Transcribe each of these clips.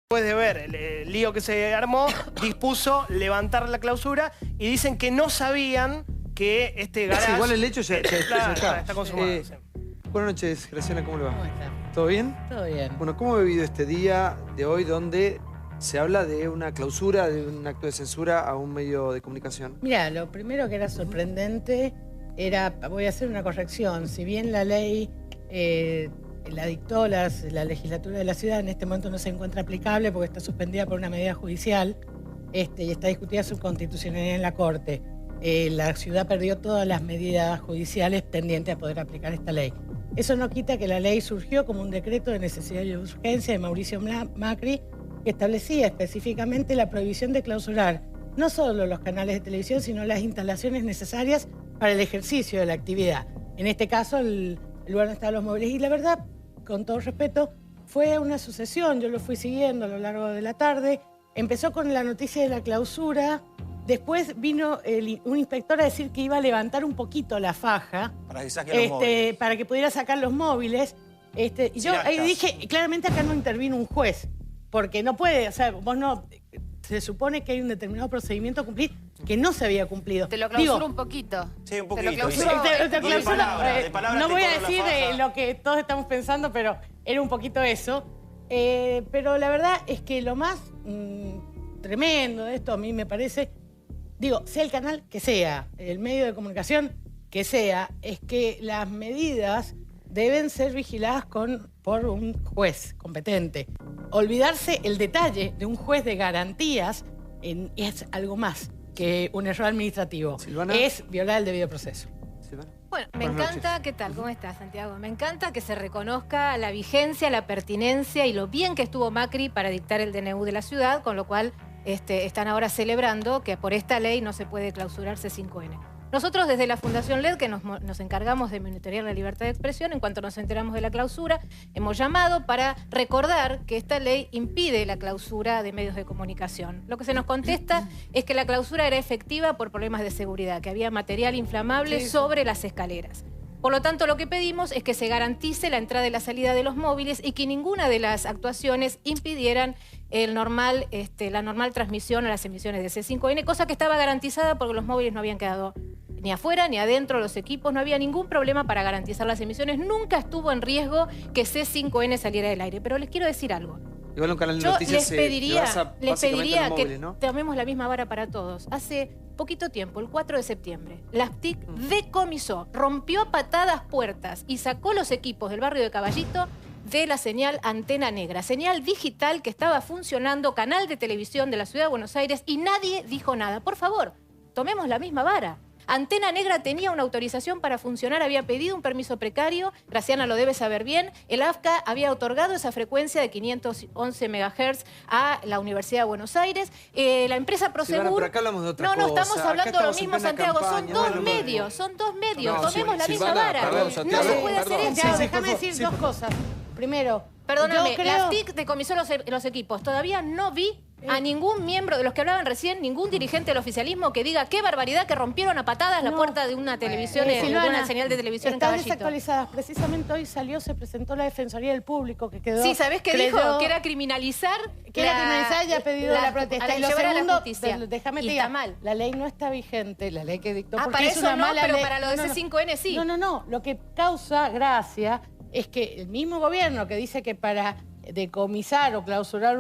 Después de ver el lío que se armó, dispuso levantar la clausura y dicen que no sabían que este garage... Sí, igual el hecho ya está consumado. Sí. Buenas noches, Graciela, ¿cómo le va? ¿Cómo está? ¿Todo bien? Todo bien. Bueno, ¿cómo ha vivido este día de hoy donde se habla de una clausura, de un acto de censura a un medio de comunicación? Mira, lo primero que era sorprendente era, voy a hacer una corrección, si bien la ley la dictó la legislatura de la ciudad, en este momento no se encuentra aplicable porque está suspendida por una medida judicial y está discutida su constitucionalidad en la Corte. La ciudad perdió todas las medidas judiciales pendientes a poder aplicar esta ley. Eso no quita que la ley surgió como un decreto de necesidad y urgencia de Mauricio Macri, que establecía específicamente la prohibición de clausurar no solo los canales de televisión, sino las instalaciones necesarias para el ejercicio de la actividad. En este caso, el lugar donde estaban los móviles. Y la verdad, con todo respeto, fue una sucesión. Yo lo fui siguiendo a lo largo de la tarde. Empezó con la noticia de la clausura. Después vino un inspector a decir que iba a levantar un poquito la faja para que saque los móviles. Para que pudiera sacar los móviles. Y yo ahí dije, claramente acá no intervino un juez, porque no puede, o sea, vos no... Se supone que hay un determinado procedimiento a cumplir que no se había cumplido. Te lo clausuro un poquito. Sí, un poquito. Te lo clausuro. No voy a decir lo que todos estamos pensando, pero era un poquito eso. Pero la verdad es que lo más tremendo de esto a mí me parece, digo, sea el canal que sea, el medio de comunicación que sea, es que las medidas deben ser vigiladas por un juez competente. Olvidarse el detalle de un juez de garantías es algo más que un error administrativo. Silvana. Es violar el debido proceso. Silvana. Bueno, me encanta, ¿qué tal? ¿Cómo estás, Santiago? Me encanta que se reconozca la vigencia, la pertinencia y lo bien que estuvo Macri para dictar el DNU de la ciudad, con lo cual están ahora celebrando que por esta ley no se puede clausurar C5N. Nosotros desde la Fundación LED, que nos encargamos de monitorear la libertad de expresión, en cuanto nos enteramos de la clausura, hemos llamado para recordar que esta ley impide la clausura de medios de comunicación. Lo que se nos contesta es que la clausura era efectiva por problemas de seguridad, que había material inflamable sobre las escaleras. Por lo tanto, lo que pedimos es que se garantice la entrada y la salida de los móviles y que ninguna de las actuaciones impidieran la normal transmisión a las emisiones de C5N, cosa que estaba garantizada porque los móviles no habían quedado ni afuera ni adentro, los equipos, no había ningún problema para garantizar las emisiones. Nunca estuvo en riesgo que C5N saliera del aire. Pero les quiero decir algo. Igual un canal de Yo noticias les pediría que móviles, ¿no? tomemos la misma vara para todos. Hace poquito tiempo, el 4 de septiembre, la TIC decomisó, rompió a patadas puertas y sacó los equipos del barrio de Caballito de la señal Antena Negra, señal digital que estaba funcionando, canal de televisión de la Ciudad de Buenos Aires, y nadie dijo nada. Por favor, tomemos la misma vara. Antena Negra tenía una autorización para funcionar, había pedido un permiso precario, Graciana lo debe saber bien, el AFCA había otorgado esa frecuencia de 511 MHz a la Universidad de Buenos Aires, la empresa Prosegur... Silvana, pero acá hablamos de otra no, cosa. estamos hablando lo mismo, Santiago, campaña, son dos medios, tomemos la misma vara. Perdón, No Santiago, se puede hacer perdón. eso. Déjame decir dos cosas. Primero, Perdóname, yo creo... la TIC decomisó los equipos. Todavía no vi a ningún miembro de los que hablaban recién, ningún dirigente del oficialismo que diga qué barbaridad que rompieron a patadas la puerta de una televisión, de una señal de televisión en Están Caballito. desactualizadas. Precisamente hoy se presentó la Defensoría del Público que quedó... Sí, ¿sabés qué dijo? Que era criminalizar... Que era criminalizar y ha pedido la protesta. Y lo llevar a la segundo, justicia. déjame Y decir, está mal. la ley no está vigente, la ley que dictó, porque para es eso una no, mala pero ley. para lo de C5N sí. No. Lo que causa gracia es que el mismo gobierno que dice que para decomisar o clausurar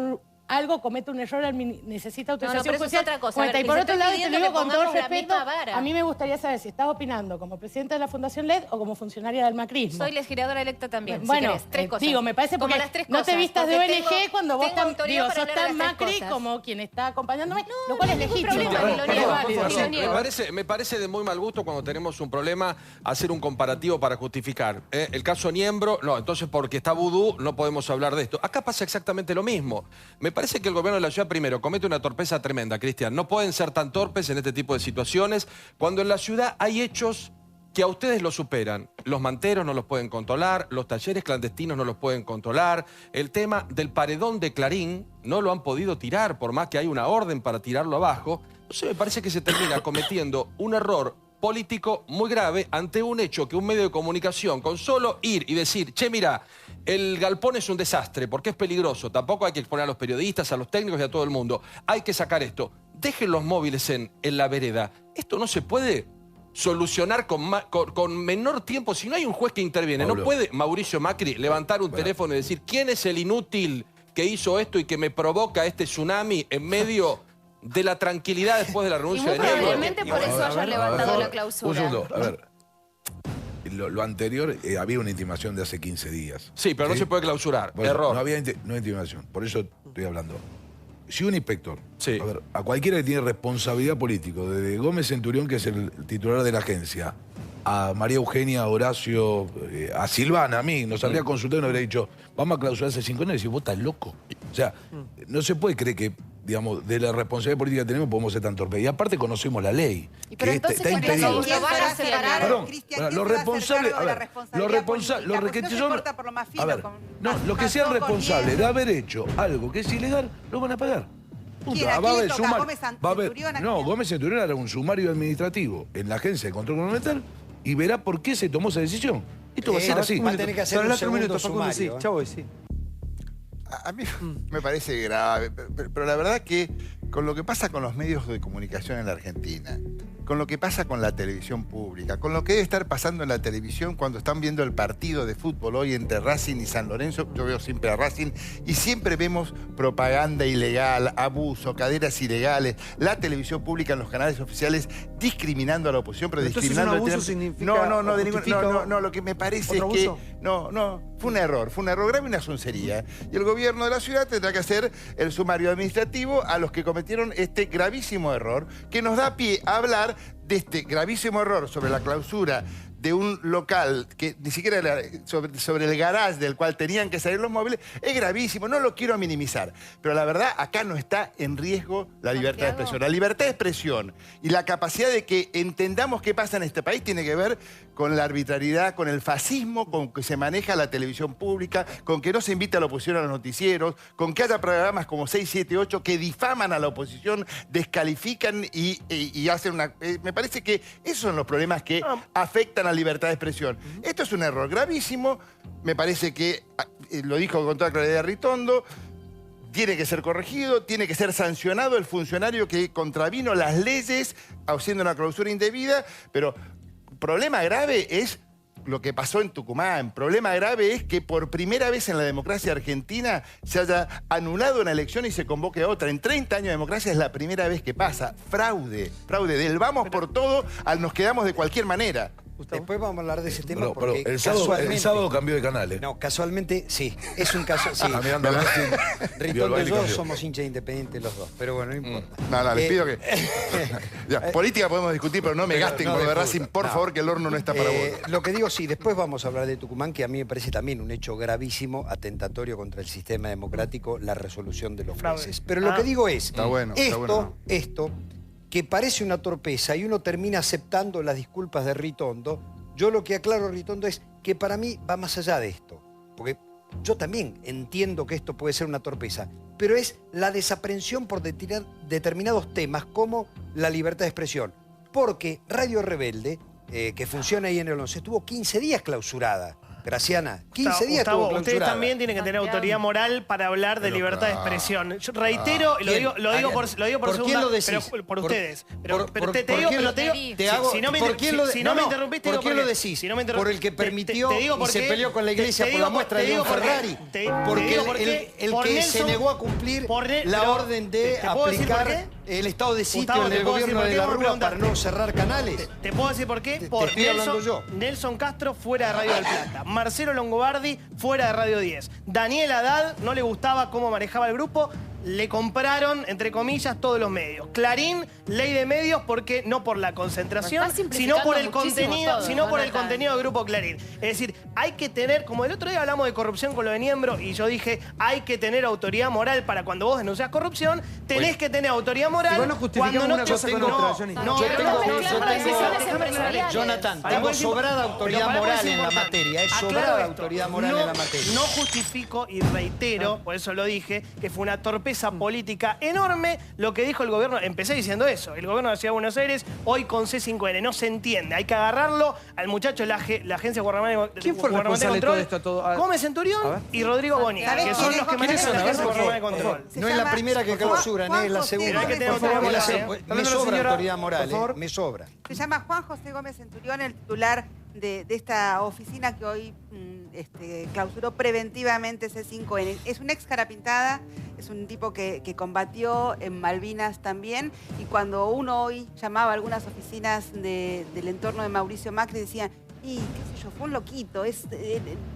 algo comete un error, necesita autorización pero eso es judicial. otra cosa. A ver, Y por les otro estoy lado, y te pidiendo digo que con todo pongamos la respeto, misma vara. a mí me gustaría saber si estás opinando como presidenta de la Fundación LED o como funcionaria del macrismo. Soy legisladora electa también, Bueno, si querés. Tres cosas. digo, me parece Como porque las tres no te cosas, vistas de porque ONG cuando vos tengo autoridad para sos hablar de tan las tres Macri cosas. como quien está acompañándome, lo cual es ningún legítimo. problema, ni lo niego, Es válido. ni lo niego. Me parece de muy mal gusto cuando tenemos un problema hacer un comparativo para justificar. El caso Niembro, no, entonces porque está vudú no podemos hablar de esto. Acá pasa exactamente lo mismo. Me parece que el gobierno de la ciudad primero comete una torpeza tremenda, Cristian. No pueden ser tan torpes en este tipo de situaciones cuando en la ciudad hay hechos que a ustedes lo superan. Los manteros no los pueden controlar, los talleres clandestinos no los pueden controlar, el tema del paredón de Clarín no lo han podido tirar, por más que hay una orden para tirarlo abajo. Entonces me parece que se termina cometiendo un error político muy grave ante un hecho que un medio de comunicación, con solo ir y decir, che, mira, el galpón es un desastre porque es peligroso. Tampoco hay que exponer a los periodistas, a los técnicos y a todo el mundo. Hay que sacar esto. Dejen los móviles en la vereda. Esto no se puede solucionar con menor tiempo. Si no hay un juez que interviene, Pablo. no puede Mauricio Macri levantar un teléfono y decir ¿quién es el inútil que hizo esto y que me provoca este tsunami en medio de la tranquilidad después de la Y renuncia muy de Niembro? probablemente por eso hayan levantado la clausura. Un segundo, a ver. Lo anterior, había una intimación de hace 15 días. Sí, pero no se puede clausurar. Bueno, Error. No había intimación, por eso estoy hablando. Si un inspector, Sí. a ver, a cualquiera que tiene responsabilidad política, desde Gómez Centurión, que es el titular de la agencia, a María Eugenia, a Horacio, a Silvana, a mí, nos habría consultado y nos habría dicho, vamos a clausurar hace 5 años, y decir, vos estás loco. O sea, no se puede creer que, digamos, de la responsabilidad política que tenemos podemos ser tan torpes. Y aparte conocemos la ley. Pero que entonces, está ¿quién impedido. lo van a separar? Perdón, Cristian, bueno, ¿quién los se va a hacer responsables, cargo de la a ver, responsabilidad los responsables, política? los que Porque no se son, corta por lo más fino, a ver, con- no, los que sean pasó con responsables de Niembro. haber hecho algo que es ilegal, lo van a pagar. Punto. ¿Quién? ¿A Va a quién le haber toca? sumario. ¿Gómez Va a haber- Centurión? ¿A no, quién? Gómez Centurión era un sumario administrativo en la Agencia de Control Gubernamental y verá por qué se tomó esa decisión. Esto va a ser así. Va a tener que hacer Son un los 3 minutos, segundo Facundo, sí. sumario. Chau, sí. A mí me parece grave, pero la verdad que con lo que pasa con los medios de comunicación en la Argentina, con lo que pasa con la televisión pública, con lo que debe estar pasando en la televisión cuando están viendo el partido de fútbol hoy entre Racing y San Lorenzo, yo veo siempre a Racing, y siempre vemos propaganda ilegal, abuso, cadenas ilegales, la televisión pública en los canales oficiales discriminando a la oposición, pero Entonces, discriminando ¿un abuso al significa No, o de ningún- justifica no, lo que me parece es otro que abuso? fue un error grave y una soncería. Y el gobierno de la ciudad tendrá que hacer el sumario administrativo a los que cometieron este gravísimo error, que nos da pie a hablar de este gravísimo error sobre la clausura de un local que ni siquiera era sobre el garage del cual tenían que salir los móviles, es gravísimo, no lo quiero minimizar. Pero la verdad, acá no está en riesgo la libertad de expresión. La libertad de expresión y la capacidad de que entendamos qué pasa en este país tiene que ver con la arbitrariedad, con el fascismo, con que se maneja la televisión pública, con que no se invita a la oposición a los noticieros, con que haya programas como 6, 7, 8 que difaman a la oposición, descalifican y hacen una... me parece que esos son los problemas que afectan a la libertad de expresión. Esto es un error gravísimo, me parece que, lo dijo con toda claridad Ritondo, tiene que ser corregido, tiene que ser sancionado el funcionario que contravino las leyes haciendo una clausura indebida, pero problema grave es lo que pasó en Tucumán. Problema grave es que por primera vez en la democracia argentina se haya anulado una elección y se convoque a otra. En 30 años de democracia es la primera vez que pasa. Fraude del vamos por todo al nos quedamos de cualquier manera. Después vamos a hablar de ese tema Pero porque el casualmente... sábado cambió de canal, ¿eh? No, casualmente sí. Es un caso... Sí. Está mirando a Racing, vio el Ritondo y baile y yo cambió. somos hinchas independientes los dos, pero bueno, no importa. No, les pido que... Ya, eh, política podemos discutir, pero no me gasten no con lo de de Racing, fútbol. por No. favor, que el horno no está para vos. Lo que digo, sí, después vamos a hablar de Tucumán, que a mí me parece también un hecho gravísimo, atentatorio contra el sistema democrático, la resolución de los Fraude. jueces. Pero lo que digo es, Está bueno, está esto, que parece una torpeza y uno termina aceptando las disculpas de Ritondo, yo lo que aclaro, Ritondo, es que para mí va más allá de esto. Porque yo también entiendo que esto puede ser una torpeza, pero es la desaprensión por determinados temas como la libertad de expresión. Porque Radio Rebelde, que funciona ahí en el 11, estuvo 15 días clausurada. Graciana, 15 días Gustavo, estuvo ustedes clausurada. también tienen que tener autoridad moral para hablar de Pero libertad de claro. expresión. Yo reitero, y lo ¿Quién? digo por ¿Por segunda quién lo decís? pero por ustedes. Pero por- te por digo, quién pero lo- te digo, te hago- si no me, ¿por quién lo de- si no no, me no, interrumpís, te ¿por digo quién qué. lo decís? Si no me Por el que permitió digo y por se qué. peleó con la iglesia Te por la digo muestra te de digo un por qué. Ferrari. Te Porque digo por qué. el Por que Nelson- se negó a cumplir por Ne- la pero, orden de ¿te puedo decir por aplicar qué? el estado de sitio Gustavo, en ¿te el puedo decir gobierno por de qué? la Vos me Rúa para preguntaste. no cerrar canales. ¿Te puedo decir por qué? Te Por estoy hablando yo. Nelson Castro fuera de Radio del Plata. Marcelo Longobardi fuera de Radio 10. Daniel Haddad no le gustaba cómo manejaba el grupo. Le compraron, entre comillas, todos los medios. Clarín, ley de medios, porque no por la concentración, Estás simplificando sino por el muchísimo contenido, todo, sino por el Jonathan. contenido del grupo Clarín. Es decir, hay que tener, como el otro día hablamos de corrupción con lo de Niembro, y yo dije, hay que tener autoridad moral para cuando vos denunciás corrupción, tenés que tener autoridad moral. Igual no justificamos cuando una cosa con otra, Johnny. no, Yo pero tengo- no, yo déjame tengo- decirlo, decisiones empresariales. Jonathan, Para tengo vos es sobrada pero autoridad para vos es moral en la importante. materia. Es Aclaro sobrada esto. autoridad moral No- en la materia. No justifico y reitero, por eso lo dije, que fue una torpeza torpeza política enorme lo que dijo el gobierno. Empecé diciendo eso. El gobierno de la Ciudad de Buenos Aires, hoy con C5N. No se entiende. Hay que agarrarlo al muchacho de la Agencia Gubernamental ¿Quién fue el responsable de todo esto? Gómez Centurión y Rodrigo Bonilla, que son los que manejan la Agencia Gubernamental de Control. No es la primera que clausuran, es la segunda. Me sobra autoridad moral, me sobra. Se llama Juan José Gómez Centurión, el titular de esta oficina que hoy clausuró preventivamente C5N. Es una ex carapintada, es un tipo que combatió en Malvinas también, y cuando uno hoy llamaba a algunas oficinas del entorno de Mauricio Macri, decían, y qué sé yo, fue un loquito, es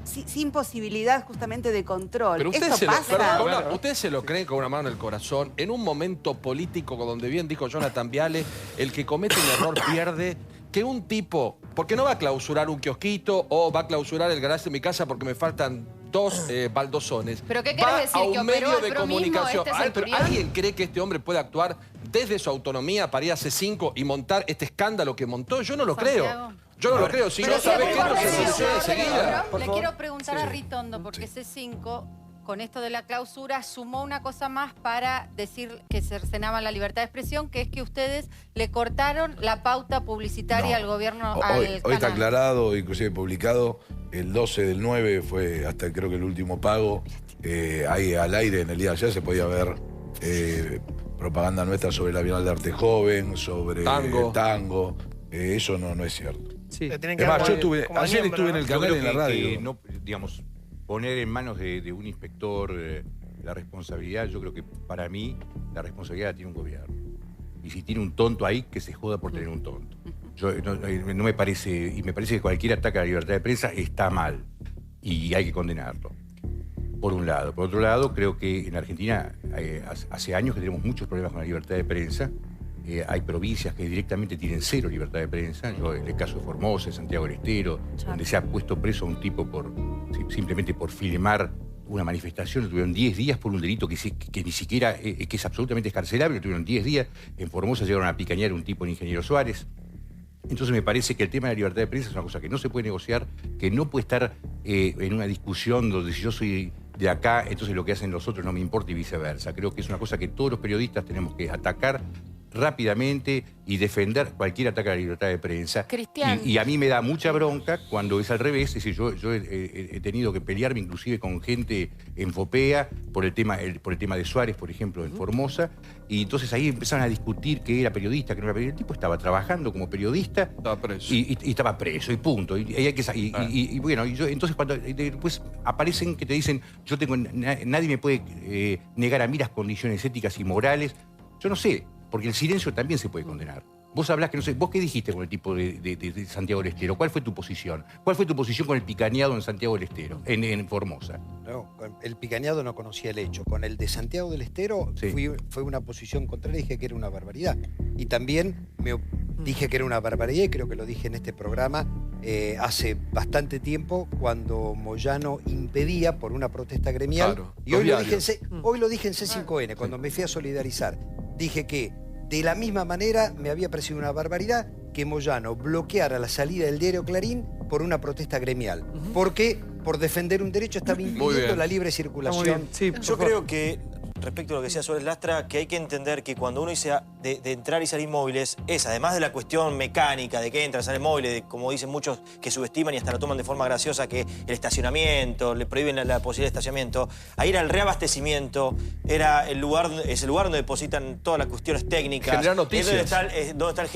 sin posibilidad justamente de control. Pero ¿Esto pasa? ¿Ustedes se lo creen con una mano en el corazón? En un momento político, donde bien dijo Jonathan Viale, el que comete un error pierde, que un tipo, porque no va a clausurar un kiosquito o va a clausurar el garaje de mi casa porque me faltan 2 baldosones. ¿Pero qué querés decir? A ¿Que un operó medio el de promismo comunicación. este Pero Centurión? ¿alguien cree que este hombre puede actuar desde su autonomía para ir a C5 y montar este escándalo que montó? Yo no lo creo. Yo no lo creo. Si no sabés qué, no se soluciona enseguida. Le quiero preguntar a Ritondo, porque C5, con esto de la clausura, sumó una cosa más para decir que cercenaba la libertad de expresión, que es que ustedes le cortaron la pauta publicitaria al gobierno, Hoy está aclarado, inclusive publicado, el 12 del 9 fue hasta creo que el último pago. Ahí al aire en el día de ayer se podía ver propaganda nuestra sobre la Bienal de Arte Joven, sobre el tango. Eso no es cierto. Sí. Además, ayer estuve en el canal en la radio. No, digamos, poner en manos de un inspector la responsabilidad, yo creo que para mí la responsabilidad la tiene un gobierno. Y si tiene un tonto ahí, que se joda por tener un tonto. No me parece, y me parece que cualquier ataque a la libertad de prensa está mal y hay que condenarlo. Por un lado. Por otro lado, creo que en Argentina hace años que tenemos muchos problemas con la libertad de prensa. Hay provincias que directamente tienen 0 libertad de prensa. En el caso de Formosa, de Santiago del Estero, donde se ha puesto preso a un tipo simplemente por filmar una manifestación. Lo tuvieron 10 días por un delito que ni siquiera, que es absolutamente escarcelable. Lo tuvieron 10 días. En Formosa llegaron a picañear a un tipo en Ingeniero Suárez. Entonces me parece que el tema de la libertad de prensa es una cosa que no se puede negociar, que no puede estar en una discusión donde si yo soy de acá, entonces lo que hacen los otros no me importa y viceversa. Creo que es una cosa que todos los periodistas tenemos que atacar rápidamente y defender cualquier ataque a la libertad de prensa. Cristian. Y a mí me da mucha bronca cuando es al revés. Es decir, yo he tenido que pelearme inclusive con gente en Fopea por el tema de Suárez, por ejemplo, en Formosa. Y entonces ahí empezaron a discutir que era periodista, que no era periodista. El tipo estaba trabajando como periodista. Estaba preso. Y estaba preso, y punto. Entonces cuando después aparecen que te dicen, nadie me puede negar a mí las condiciones éticas y morales. Yo no sé. Porque el silencio también se puede condenar. Vos hablás que no sé, ¿vos qué dijiste con el tipo de Santiago del Estero? ¿Cuál fue tu posición? ¿Cuál fue tu posición con el picaneado en Santiago del Estero, en Formosa? No, con el picaneado no conocía el hecho. Con el de Santiago del Estero fue una posición contraria, dije que era una barbaridad. Y también dije que era una barbaridad, y creo que lo dije en este programa hace bastante tiempo, cuando Moyano impedía por una protesta gremial. Claro, y hoy lo dije en C5N, cuando me fui a solidarizar. Dije que de la misma manera me había parecido una barbaridad que Moyano bloqueara la salida del diario Clarín por una protesta gremial. Porque por defender un derecho estaba impidiendo la libre circulación. Yo creo que, respecto a lo que decía Suárez Lastra, que hay que entender que cuando uno dice de entrar y salir móviles, además de la cuestión mecánica de que entra y sale móviles, de, como dicen muchos que subestiman y hasta lo toman de forma graciosa, que el estacionamiento, le prohíben la posibilidad de estacionamiento, ahí era el reabastecimiento, era es el lugar donde depositan todas las cuestiones técnicas. Generar noticias. Es donde está el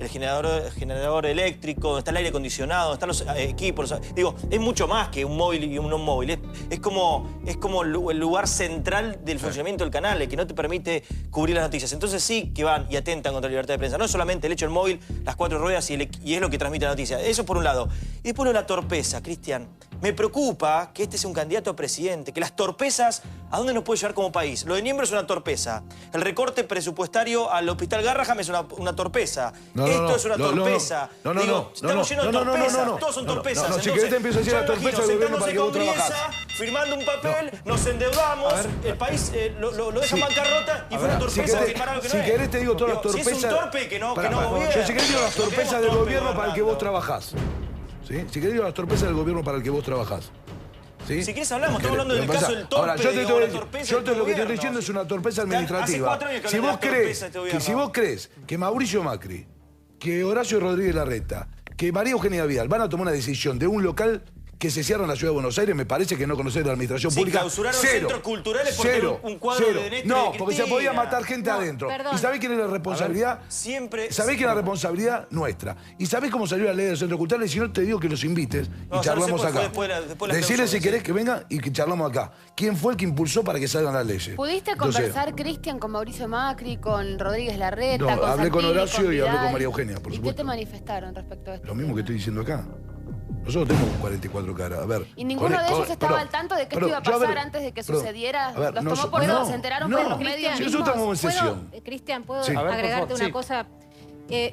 generador eléctrico, donde está el aire acondicionado, donde están los equipos. Digo, es mucho más que un móvil y un no móvil. Es como el lugar central del funcionamiento del canal, el que no te permite cubrir las noticias. Entonces sí que van y atentan contra la libertad de prensa. No es solamente el hecho del móvil, las 4 ruedas y es lo que transmite la noticia. Eso por un lado. Y después la torpeza, Cristian. Me preocupa que este sea un candidato a presidente, que las torpezas, ¿a dónde nos puede llevar como país? Lo de Niembro es una torpeza. El recorte presupuestario al Hospital Garrahan es una torpeza. Esto es una torpeza. Estamos llenos de torpezas. Todos son torpezas. Si querés te empiezo a decir la torpeza del gobierno para que vos trabajás. Firmando un papel, nos endeudamos, el país lo deja en bancarrota y fue una torpeza firmar algo que no es. Si querés te digo todas las torpezas. Si es un torpe que no gobierna. Yo si querés digo las torpezas del gobierno para el que vos trabajás. ¿Sí? Si querés digo las torpezas del gobierno para el que vos trabajás. ¿sí? Si querés hablamos, estamos hablando del caso del torpe. Ahora, yo te digamos, estoy, la torpeza yo de te, este lo que te estoy gobierno. diciendo es una torpeza Hace administrativa. 4 años que Si hablan de vos la crees, torpeza de este gobierno. si vos crees que Mauricio Macri, que Horacio Rodríguez Larreta, que María Eugenia Vidal van a tomar una decisión de un local que se cierra en la Ciudad de Buenos Aires, me parece que no conocés la administración Sí, pública. clausuraron Cero. centros culturales por Cero. tener un cuadro Cero. de Néstor No, y porque se Cristina. podía matar gente adentro. perdón. ¿Y sabés quién es la responsabilidad? Siempre... ¿Sabés quién es la responsabilidad? Nuestra. ¿Y sabés cómo salió la ley del centro cultural? Y si no, te digo que los invites No, y charlamos fue acá. después de la Decirles si clausura, querés sí. que vengan y que charlamos acá. ¿Quién fue el que impulsó para que salgan las leyes? ¿Pudiste Entonces, conversar, Cristian, con Mauricio Macri, con Rodríguez Larreta, No, con hablé con Santini, Horacio y hablé con Vidal? María Eugenia, por ¿Y qué supuesto. te manifestaron respecto a esto? Lo mismo que estoy diciendo acá. Nosotros tenemos 44 caras. A ver. ¿Y ninguno de ellos estaba perdón, al tanto de que esto perdón, iba a yo, pasar ver, antes de que perdón, sucediera? a ver, ¿Los no, tomó por no, se enteraron no. por los medios Si mismos? nosotros estamos en sesión. Cristian, ¿puedo Sí. A ver, por agregarte favor, una sí. cosa?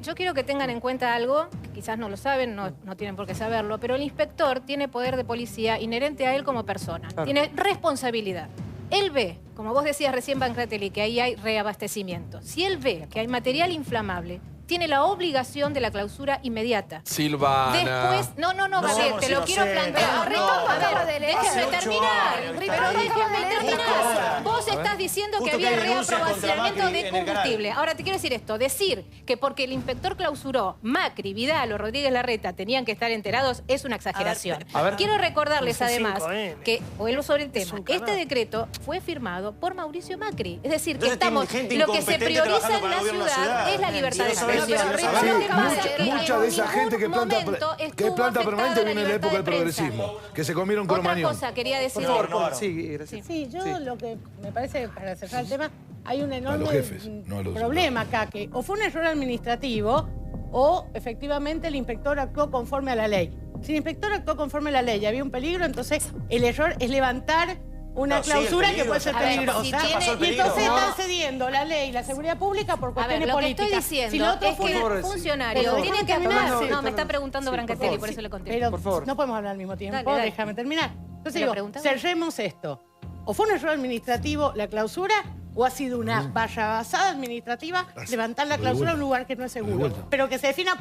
Yo quiero que tengan en cuenta algo, que quizás no lo saben, no tienen por qué saberlo, pero el inspector tiene poder de policía inherente a él como persona. Claro. Tiene responsabilidad. Él ve, como vos decías recién, Bancratelli, que ahí hay reabastecimiento. Si él ve que hay material inflamable, tiene la obligación de la clausura inmediata. Silvana. Después, no, Gabriel, te lo quiero plantear. Rito, No, a acaba ver, de leer. déjeme Hace 8 terminar. años, Pero está ahí. déjame terminar. Justo. Vos estás diciendo que Justo que había hay denuncias contra reaprobacionamiento Macri de en el canal. combustible. Ahora te quiero decir esto, decir que porque el inspector clausuró, Macri, Vidal o Rodríguez Larreta tenían que estar enterados es una exageración. A ver. Quiero recordarles Un además C5N. que, vuelvo sobre el Es tema, un canal. este decreto fue firmado por Mauricio Macri. Es decir, que Entonces tienen estamos, gente lo que se incompetente prioriza trabajando en para la el gobierno de la ciudad ciudad. es la libertad de Y eso es- expresión. pero Pero Rito, lo Sí, que pasa es que mucha de esa en gente que ningún planta, momento que estuvo planta afectada permanente la viene de la época del libertad de prensa. progresismo, que se comieron Otra cromañón. cosa quería decir. Por favor, no. sí, gracias. Sí, yo lo que me parece, para cerrar el tema, hay un enorme los jefes, no a los- problema acá, que o fue un error administrativo o efectivamente el inspector actuó conforme a la ley. Si el inspector actuó conforme a la ley y había un peligro, entonces el error es levantar una No, sí, el clausura que peligro puede ser ya pasó. peligrosa. Si tiene- pasó el Y peligro. entonces No. están cediendo la ley y la seguridad pública por A ver, cuestiones lo que políticas. estoy diciendo Si lo otro es fue que una- el funcionario Pero tiene que déjame actuar. terminar. No, me está preguntando Sí, Brancatelli, favor. por eso le contesto. Pero Por favor. no podemos hablar al mismo tiempo, Dale. déjame terminar. Entonces ¿Me lo digo, preguntaba? cerremos esto. O fue un error administrativo la clausura, o ha sido una barrabasada administrativa levantar la clausura a un lugar que no es seguro. Pero que se defina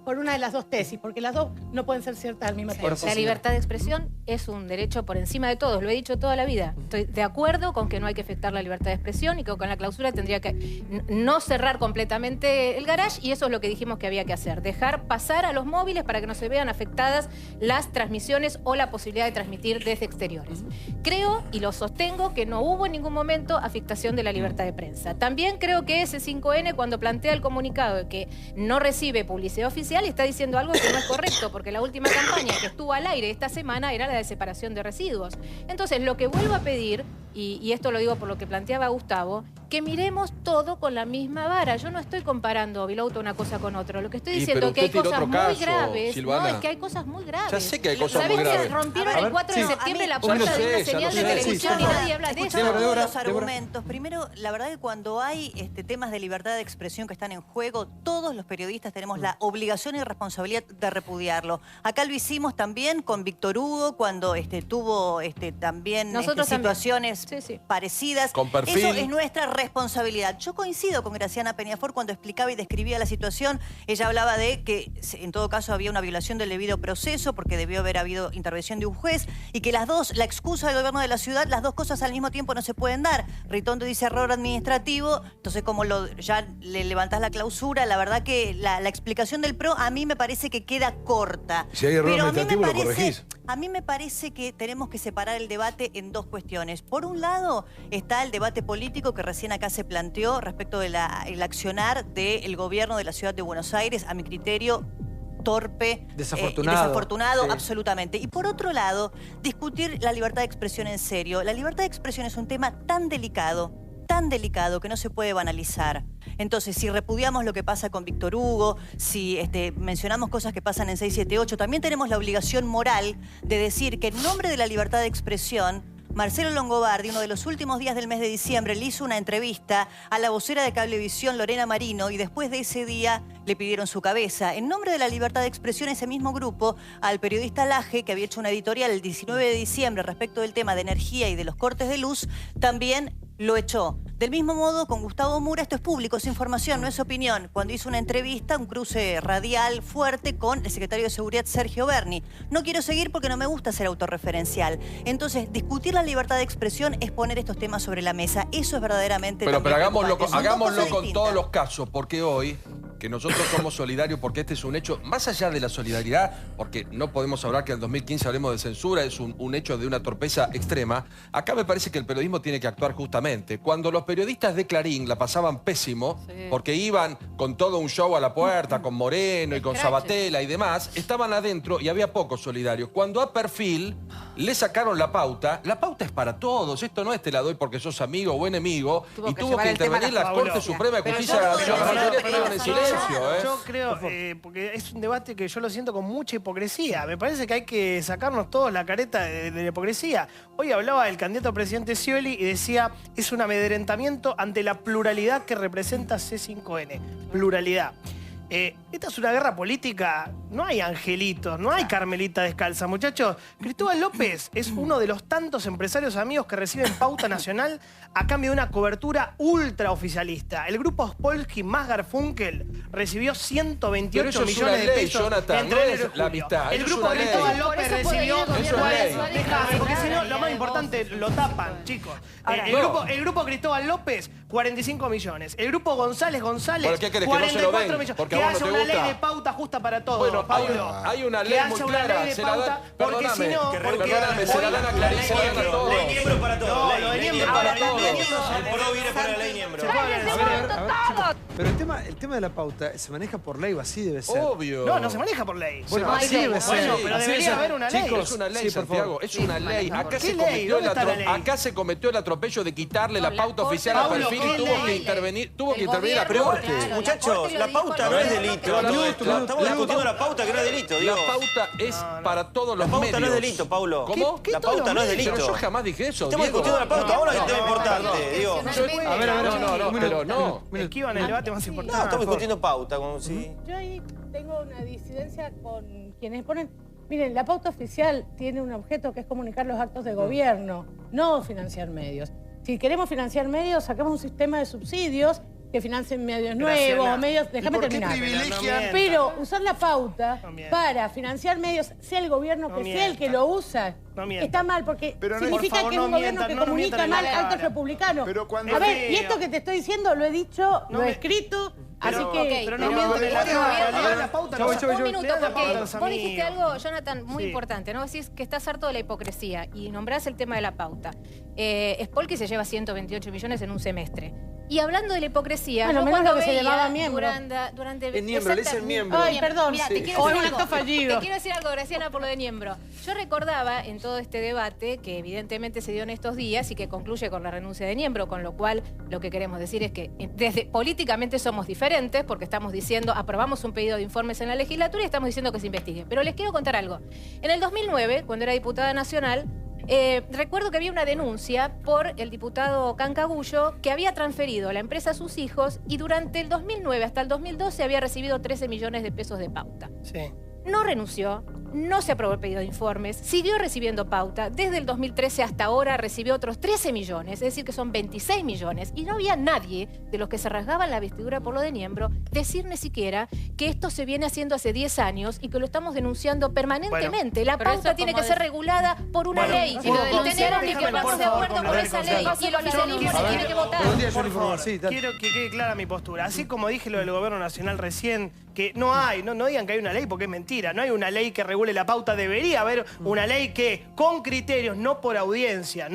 por una de las dos tesis, porque las dos no pueden ser ciertas al mismo tiempo. La libertad de expresión es un derecho por encima de todos, lo he dicho toda la vida. Estoy de acuerdo con que no hay que afectar la libertad de expresión y que con la clausura tendría que no cerrar completamente el garage, y eso es lo que dijimos que había que hacer, dejar pasar a los móviles para que no se vean afectadas las transmisiones o la posibilidad de transmitir desde exteriores. Creo y lo sostengo que no hubo en ningún momento afectación de la libertad de prensa. También creo que ese 5N, cuando plantea el comunicado de que no recibe publicidad oficial, está diciendo algo que no es correcto, porque la última campaña que estuvo al aire esta semana era la de separación de residuos. Entonces, lo que vuelvo a pedir, y esto lo digo por lo que planteaba Gustavo, que miremos todo con la misma vara. Yo no estoy comparando, Vilouto, una cosa con otra. Lo que estoy Y, diciendo pero es que hay usted tiró cosas otro muy caso, graves. Silvana. No, es que hay cosas muy graves. Ya sé que hay cosas ¿Sabés muy que graves. rompieron A ver, el 4 de sí. septiembre la Ya puerta lo de sé, una ya señal lo de sé. televisión Sí, y sí. nadie habla de eso? Escuchemos, Todos Débora, los Débora. argumentos. Primero, la verdad que cuando hay temas de libertad de expresión que están en juego, todos los periodistas tenemos la obligación y responsabilidad de repudiarlo. Acá lo hicimos también con Víctor Hugo cuando tuvo también Nosotros también. situaciones Sí, sí. parecidas. Con perfil. Eso es nuestra responsabilidad. Yo coincido con Graciana Peñafort cuando explicaba y describía la situación. Ella hablaba de que en todo caso había una violación del debido proceso porque debió haber habido intervención de un juez y que las dos, la excusa del gobierno de la ciudad, las dos cosas al mismo tiempo no se pueden dar. Ritondo dice error administrativo, entonces como ya le levantás la clausura, la verdad que la explicación del PRO a mí me parece que queda corta. Si hay error Pero a mí me administrativo, lo parece- corregís. A mí me parece que tenemos que separar el debate en dos cuestiones. Por un lado está el debate político que recién acá se planteó respecto del accionar del gobierno de la ciudad de Buenos Aires, a mi criterio torpe, Desafortunado. Sí. absolutamente. Y por otro lado, discutir la libertad de expresión en serio. La libertad de expresión es un tema tan delicado que no se puede banalizar. Entonces, si repudiamos lo que pasa con Víctor Hugo, si mencionamos cosas que pasan en 678, también tenemos la obligación moral de decir que en nombre de la libertad de expresión, Marcelo Longobardi, uno de los últimos días del mes de diciembre, le hizo una entrevista a la vocera de Cablevisión, Lorena Marino, y después de ese día le pidieron su cabeza. En nombre de la libertad de expresión, ese mismo grupo, al periodista Laje, que había hecho una editorial el 19 de diciembre respecto del tema de energía y de los cortes de luz, también lo echó. Del mismo modo, con Gustavo Mura, esto es público, es información, no es opinión. Cuando hizo una entrevista, un cruce radial fuerte con el secretario de Seguridad, Sergio Berni. No quiero seguir porque no me gusta ser autorreferencial. Entonces, discutir la libertad de expresión es poner estos temas sobre la mesa. Eso es verdaderamente... Pero hagámoslo preocupante. con todos los casos, porque hoy, que nosotros somos solidarios, porque este es un hecho, más allá de la solidaridad, porque no podemos hablar que en el 2015 hablemos de censura, es un hecho de una torpeza extrema, acá me parece que el periodismo tiene que actuar justamente. Cuando los periodistas de Clarín la pasaban pésimo, porque iban con todo un show a la puerta, con Moreno y con Sabatella y demás, estaban adentro y había pocos solidarios. Cuando a Perfil le sacaron la pauta es para todos, esto no es te la doy porque sos amigo o enemigo, y tuvo que intervenir la Corte Suprema de Justicia de la Nación. La mayoría estuvieron en silencio, Yo creo, porque es un debate que yo lo siento con mucha hipocresía. Me parece que hay que sacarnos todos la careta de la hipocresía. Hoy hablaba el candidato a presidente Scioli y decía, es un amedrentamiento ante la pluralidad que representa C5N. Pluralidad. Esta es una guerra política, no hay angelitos, no hay Carmelita descalza, muchachos. Cristóbal López es uno de los tantos empresarios amigos que reciben pauta nacional a cambio de una cobertura ultra oficialista. El grupo Spolsky más Garfunkel recibió 128 millones de pesos. Jonathan, entre no enero es y la julio. amistad, El es grupo una Cristóbal ley. López recibió... Déjame, porque si no, lo más importante, lo tapan, chicos. El grupo Cristóbal López, 45 millones. El grupo González, ¿Por qué querés que no se lo 44 den? millones. Porque Que a vos no haya te una ley gusta. de pauta justa para todos, Bueno, Pablo. hay una ley que muy haya una clara, ley de se la pauta, dan, porque si no... perdóname, se la dan a Clarín, se la dan a todos. Ley Niembro para todos. No, lo de Niembro para todos. El PRO viene para la ley Niembro. Pero el tema de la pauta se maneja por ley o así debe ser. Obvio. No se maneja por ley. Bueno, así debe ser. Bueno, pero Así debería debe ser. haber una ley. Chicos, es una ley, Sí, por Santiago, favor. es una ley. Acá ¿Qué ley? ¿Dónde está la ley? Acá se cometió el atropello de quitarle la pauta oficial a Pablo, Perfil ¿qué y tuvo ley? que intervenir la Pero, Corte. muchachos, la pauta no es delito. Estamos discutiendo la pauta, que no es delito, La digo. pauta es para todos los La medios. pauta no es delito, Paulo. ¿Cómo? La pauta no es delito. Pero yo jamás dije eso, Estamos Diego. discutiendo la pauta, ahora es un tema importante, digo. No. Esquivan el debate más importante. No, estamos discutiendo pauta, como si... Yo ahí tengo una disidencia con quienes ponen... Miren, la pauta oficial tiene un objeto que es comunicar los actos de gobierno, no financiar medios. Si queremos financiar medios, saquemos un sistema de subsidios que financien medios nuevos, medios... Déjame terminar. Pero usar la pauta para financiar medios, sea el gobierno que sea el que lo usa, está mal, porque significa que es un gobierno que comunica mal actos republicanos. A ver, y esto que te estoy diciendo lo he dicho, lo he escrito... Así que... Pero no miento de la pauta. Un minuto, porque vos dijiste algo, Jonathan, muy importante, ¿no? Decís que estás harto de la hipocresía y nombrás el tema de la pauta. Spolsky se lleva 128 millones en un semestre. Y hablando de la hipocresía, bueno, yo menos cuando lo que se veía llamaba miembro. durante Es Niembro, le dicen miembro. Ay, perdón. Mirá, te quiero O decir es un algo. acto fallido. Te quiero decir algo, Graciana, por lo de Niembro. Yo recordaba en todo este debate, que evidentemente se dio en estos días y que concluye con la renuncia de Niembro, con lo cual lo que queremos decir es que políticamente somos diferentes, porque estamos diciendo, aprobamos un pedido de informes en la legislatura y estamos diciendo que se investigue. Pero les quiero contar algo. En el 2009, cuando era diputada nacional, recuerdo que había una denuncia por el diputado Cancagullo que había transferido la empresa a sus hijos y durante el 2009 hasta el 2012 había recibido 13 millones de pesos de pauta. Sí. No renunció, no se aprobó el pedido de informes, siguió recibiendo pauta. Desde el 2013 hasta ahora recibió otros 13 millones, es decir, que son 26 millones. Y no había nadie de los que se rasgaban la vestidura por lo de Niembro decir ni siquiera que esto se viene haciendo hace 10 años y que lo estamos denunciando permanentemente. La pauta tiene que ser regulada por una ley. Y tenemos que ponernos de acuerdo con esa ley. Y el oficialismo se tiene que votar. Por favor, quiero que quede clara mi postura. Así como dije lo del gobierno nacional recién, que no digan que hay una ley porque es mentira. No hay una ley que regule la pauta. Debería haber una ley que con criterios, no por audiencia,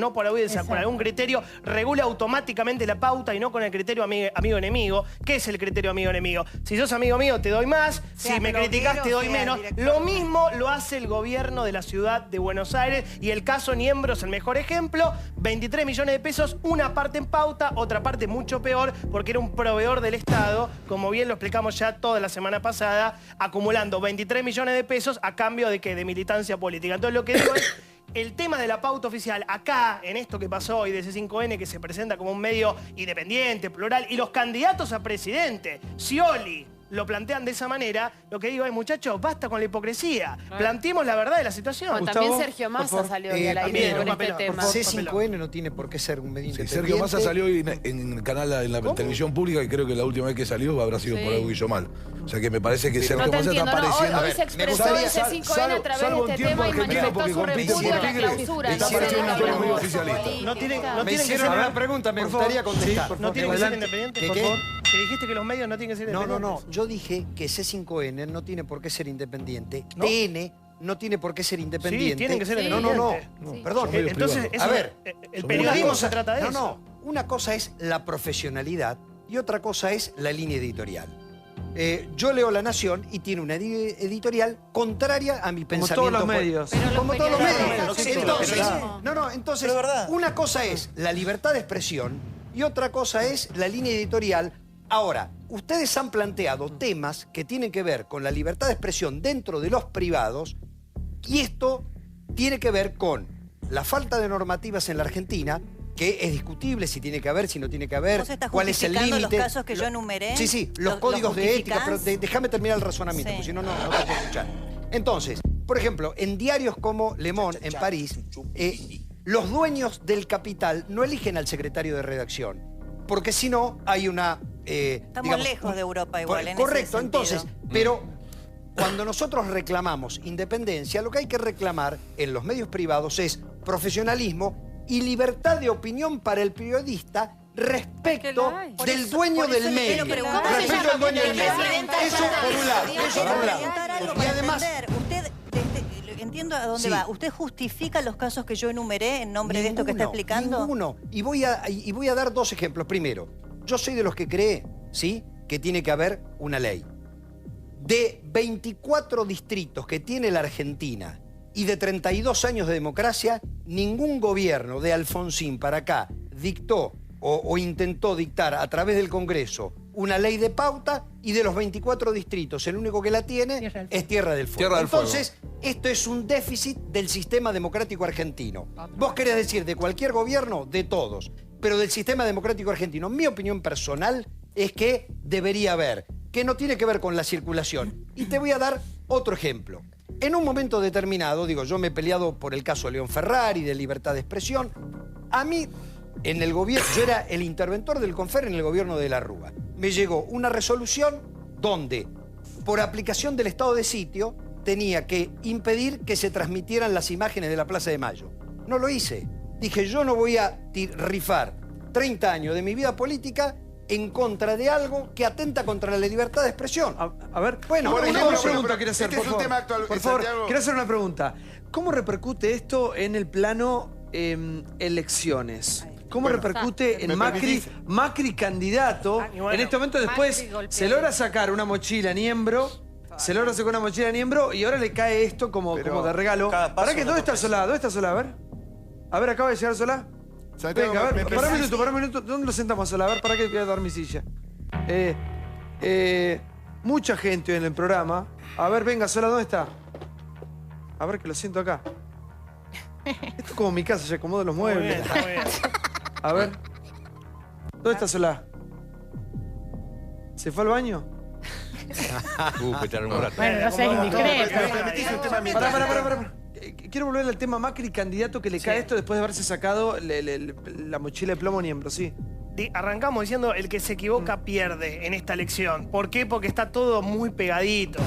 con algún criterio, regule automáticamente la pauta y no con el criterio amigo-enemigo. ¿Qué es el criterio amigo-enemigo? Si sos amigo mío te doy más, si me criticás te doy menos. Lo mismo lo hace el gobierno de la ciudad de Buenos Aires y el caso Niembro es el mejor ejemplo. 23 millones de pesos, una parte en pauta, otra parte mucho peor porque era un proveedor del Estado, como bien lo explicamos ya toda la semana pasada, acumulando 23 millones de pesos a cambio de ¿qué? De militancia política. Entonces lo que digo es, el tema de la pauta oficial, acá, en esto que pasó hoy de C5N, que se presenta como un medio independiente, plural, y los candidatos a presidente, Scioli, lo plantean de esa manera, lo que digo es, muchachos, basta con la hipocresía. Planteemos la verdad de la situación. Bueno, también Sergio Massa salió hoy al aire con este tema. C5N no tiene por qué ser un medio independiente. Sergio Massa salió hoy en el canal, en la televisión pública, y creo que la última vez que salió habrá sido por algo que hizo mal. O sea que me parece que Sergio Massa está apareciendo. Hoy se expresó en C5N a través de este tema y manifestó su repudio a la clausura. Está apareciendo un tono muy oficialista. No tienen Me hicieron una pregunta, me gustaría contestar. No tienen que ser independientes, por favor. Que dijiste que los medios no tienen que ser independientes. No. Yo dije que C5N no tiene por qué ser independiente. ¿No? TN no tiene por qué ser independiente. Sí, tienen que ser independientes. independientes. No, perdón. Entonces, a ver, el periodismo se trata de eso. No, una cosa es la profesionalidad y otra cosa es la línea editorial. Yo leo La Nación y tiene una editorial contraria a mi pensamiento. Como todos los medios. Como todos los medios. Entonces, Pero es verdad. una cosa es la libertad de expresión y otra cosa es la línea editorial. Ahora, ustedes han planteado temas que tienen que ver con la libertad de expresión dentro de los privados y esto tiene que ver con la falta de normativas en la Argentina, que es discutible si tiene que haber, si no tiene que haber, ¿Vos estás cuál es el justificando límite. los casos que yo enumeré? Sí, los códigos de ética, pero déjame terminar el razonamiento, Sí. porque si no, no te puedo escuchar. Entonces, por ejemplo, en diarios como Le Monde, en París, los dueños del capital no eligen al secretario de redacción, porque si no, hay una... Estamos lejos de Europa igual, en correcto, ese sentido. entonces, pero cuando nosotros reclamamos independencia, lo que hay que reclamar en los medios privados es profesionalismo y libertad de opinión para el periodista respecto del dueño del medio. Respecto al dueño del medio. Eso por un lado. Y además... Usted, entiendo a dónde va. ¿Usted justifica los casos que yo enumeré en nombre de esto que está explicando? Ninguno. Y voy a dar dos ejemplos. Primero, yo soy de los que cree, ¿sí?, que tiene que haber una ley. De 24 distritos que tiene la Argentina y de 32 años de democracia, ningún gobierno de Alfonsín para acá dictó o intentó dictar a través del Congreso una ley de pauta, y de los 24 distritos el único que la tiene es Tierra del Fuego. Tierra del Fuego. Entonces, esto es un déficit del sistema democrático argentino. Vos querés decir de cualquier gobierno, de todos, pero del sistema democrático argentino. Mi opinión personal es que debería haber, que no tiene que ver con la circulación. Y te voy a dar otro ejemplo. En un momento determinado, digo, yo me he peleado por el caso de León Ferrari, de libertad de expresión. A mí, en el gobierno, yo era el interventor del CONFER en el gobierno de la Rúa. Me llegó una resolución donde, por aplicación del estado de sitio, tenía que impedir que se transmitieran las imágenes de la Plaza de Mayo. No lo hice. Dije, yo no voy a rifar 30 años de mi vida política en contra de algo que atenta contra la libertad de expresión. A ver, bueno, una pregunta quiero hacer, este por es un favor. tema actual, Por favor, Santiago. quiero hacer una pregunta. ¿Cómo repercute esto en el plano elecciones? ¿Cómo repercute en Macri candidato? bueno, en este momento después Macri golpeado. se logra sacar una mochila Niembro, y ahora le cae esto como de regalo. cada paso ¿Para qué? una ¿Dónde está sorpresa. Solá? ¿Dónde está Solá? A ver, acaba de llegar Solá. Santiago, Venga, a ver, me para un parece- minuto. ¿Dónde lo sentamos, Solá? A ver, ¿para qué voy a dar mi silla? Mucha gente hoy en el programa. A ver, venga, Solá, ¿dónde está? A ver, que lo siento acá. Esto es como mi casa, ya acomodo los Muy bien, muebles. muy bien. A ver. ¿Dónde está Solá? ¿Se fue al baño? Que te un rato. Bueno, no seas indiscreto. Pará. Quiero volver al tema Macri, candidato que le cae esto después de haberse sacado la mochila de plomo Niembro, sí. Arrancamos diciendo el que se equivoca pierde en esta elección. ¿Por qué? Porque está todo muy pegadito.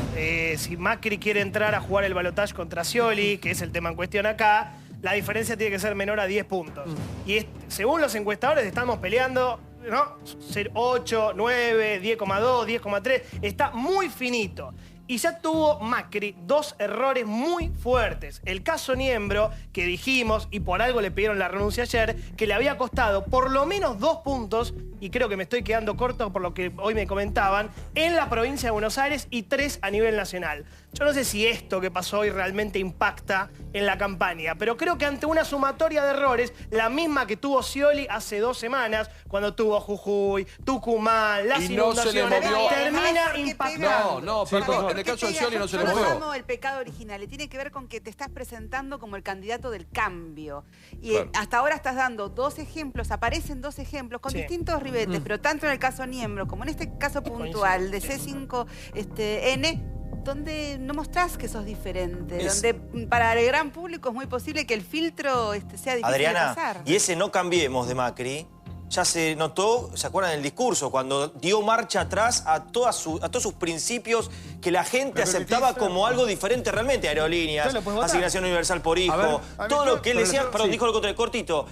Si Macri quiere entrar a jugar el balotaje contra Scioli, que es el tema en cuestión acá, la diferencia tiene que ser menor a 10 puntos. Y según los encuestadores estamos peleando, ¿no? Ser 8, 9, 10,2, 10,3. Está muy finito. Y ya tuvo Macri dos errores muy fuertes. El caso Niembro, que dijimos, y por algo le pidieron la renuncia ayer, que le había costado por lo menos 2 puntos, y creo que me estoy quedando corto por lo que hoy me comentaban, en la provincia de Buenos Aires y 3 a nivel nacional. Yo no sé si esto que pasó hoy realmente impacta en la campaña, pero creo que ante una sumatoria de errores, la misma que tuvo Scioli hace 2 semanas, cuando tuvo Jujuy, Tucumán, las Y no se le inundaciones, movió. termina impactando. No, perdón, en el caso de Scioli no se le Yo lo movió. llamo el pecado original, y tiene que ver con que te estás presentando como el candidato del cambio. Y Claro. hasta ahora estás dando 2 ejemplos, aparecen 2 ejemplos con Sí. distintos ribetes, pero tanto en el caso Niembro como en este caso puntual de C5N, donde no mostrás que sos diferente, donde para el gran público es muy posible que el filtro sea difícil de Adriana, pasar. y ese no cambiemos de Macri, ya se notó, ¿se acuerdan del discurso? Cuando dio marcha atrás a todos sus principios que la gente aceptaba como algo diferente realmente. Aerolíneas, asignación universal por hijo, todo lo que él decía, perdón, dijo lo contrario, cortito.